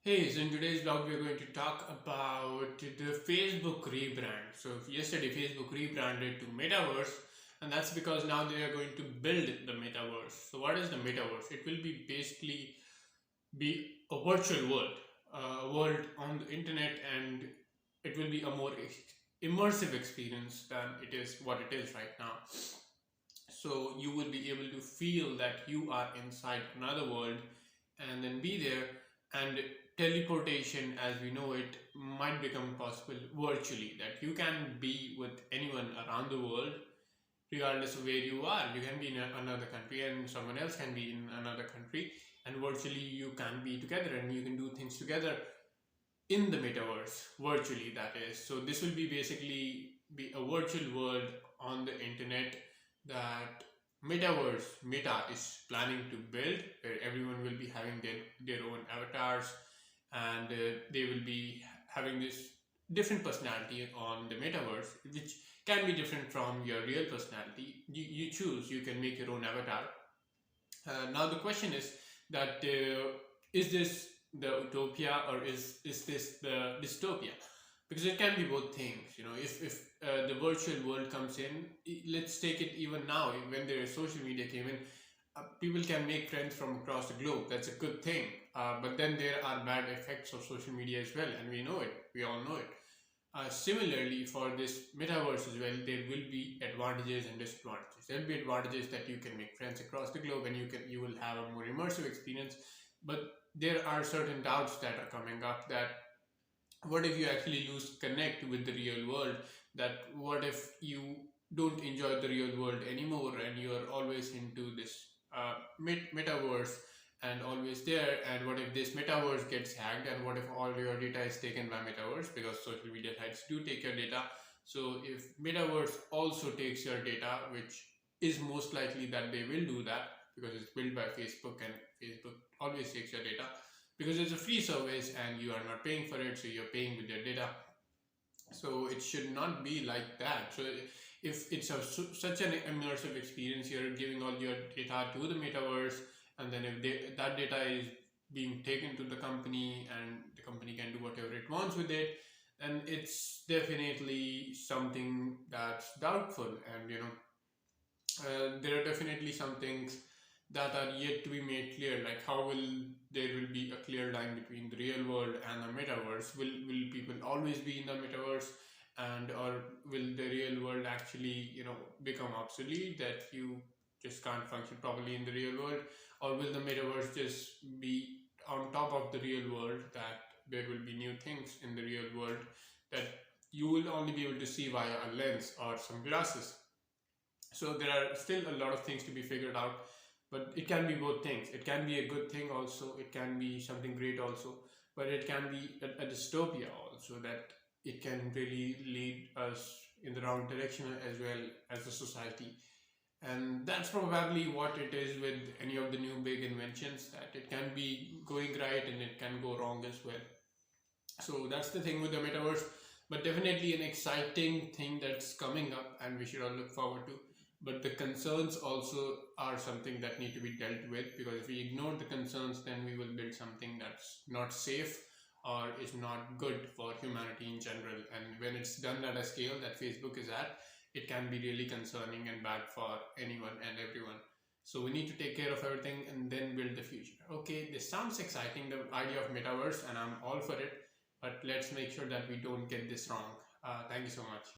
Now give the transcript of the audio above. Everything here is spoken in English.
Hey, so in today's vlog, we're going to talk about the Facebook rebrand. So, yesterday, Facebook rebranded to Metaverse, and that's because now they are going to build the Metaverse. So, what is the Metaverse? It will be basically be a virtual world, a world on the internet, and it will be a more immersive experience than it is what it is right now. So, you will be able to feel that you are inside another world and then be there, and teleportation as we know it might become possible virtually, that you can be with anyone around the world regardless of where you are. You can be in another country and someone else can be in another country, and virtually you can be together and you can do things together in the metaverse virtually, that is. So this will be basically be a virtual world on the internet that Meta is planning to build, where everyone will be having their own avatars, and they will be having this different personality on the metaverse, which can be different from your real personality. You choose, you can make your own avatar. Now the question is that is this the utopia, or is this the dystopia? Because it can be both things. If the virtual world comes in, let's take it even now when the social media came in. People can make friends from across the globe. That's a good thing. But then there are bad effects of social media as well, and we know it. We all know it. Similarly, for this metaverse as well, there will be advantages and disadvantages. There will be advantages that you can make friends across the globe, and you will have a more immersive experience. But there are certain doubts that are coming up, that what if you actually lose connect with the real world? That what if you don't enjoy the real world anymore, and you are always into this metaverse and always there? And what if this metaverse gets hacked, and what if all your data is taken by metaverse, because social media sites do take your data? So if metaverse also takes your data, which is most likely that they will do that because it's built by Facebook, and Facebook always takes your data because it's a free service and you are not paying for it, so you're paying with your data. So it should not be like that. So if it's such an immersive experience, you're giving all your data to the metaverse, and then if that data is being taken to the company and the company can do whatever it wants with it, then it's definitely something that's doubtful. And there are definitely some things that are yet to be made clear, like how will there will be a clear line between the real world and the metaverse. Will people always be in the metaverse, and or will the real world actually become obsolete, that you just can't function properly in the real world? Or will the metaverse just be on top of the real world, that there will be new things in the real world that you will only be able to see via a lens or some glasses? So there are still a lot of things to be figured out, but it can be both things. It can be a good thing also, it can be something great also, but it can be a dystopia also, that it can really lead us in the wrong direction as well as a society. And that's probably what it is with any of the new big inventions, that it can be going right and it can go wrong as well. So that's the thing with the metaverse, but definitely an exciting thing that's coming up and we should all look forward to. But the concerns also are something that need to be dealt with, because if we ignore the concerns, then we will build something that's not safe or is not good for humanity in general. And when it's done at a scale that Facebook is at, it can be really concerning and bad for anyone and everyone. So we need to take care of everything and then build the future. Okay, this sounds exciting, the idea of metaverse, and I'm all for it, but let's make sure that we don't get this wrong. Thank you so much.